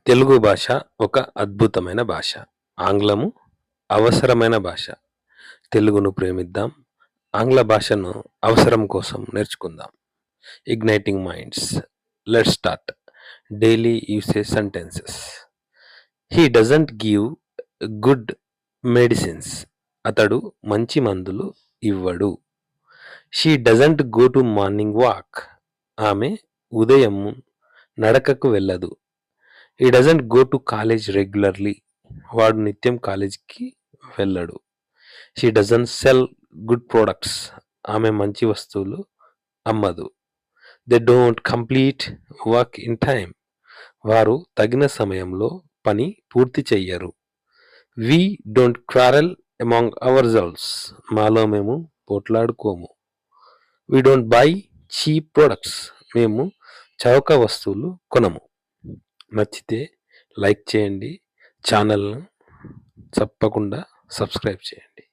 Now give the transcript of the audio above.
తెలుగు భాష ఒక అద్భుతమైన భాష. ఆంగ్లము అవసరమైన భాష. తెలుగును ప్రేమిద్దాం. ఆంగ్ల భాషను అవసరం కోసం నేర్చుకుందాం. Igniting minds. Let's start. Daily usage sentences. He doesn't give good medicines. అతడు మంచి మందులు ఇవ్వడు. She doesn't go to morning walk. ఆమె ఉదయం నడకకు వెళ్ళదు. He doesn't go to college regularly. వాడు నిత్యం కాలేజీకి వెళ్ళడు. She doesn't sell good products. ఆమె మంచి వస్తువులు అమ్మదు. They don't complete work in time. వారు తగిన సమయంలో పని పూర్తి చెయ్యరు. We don't quarrel among our selves. మాలో మేము పోట్లాడుకోము. We don't by cheap products. మేము చౌక వస్తువులు కొనము. నచ్చితే లైక్ చేయండి. ఛానల్ను తప్పకుండా సబ్స్క్రైబ్ చేయండి.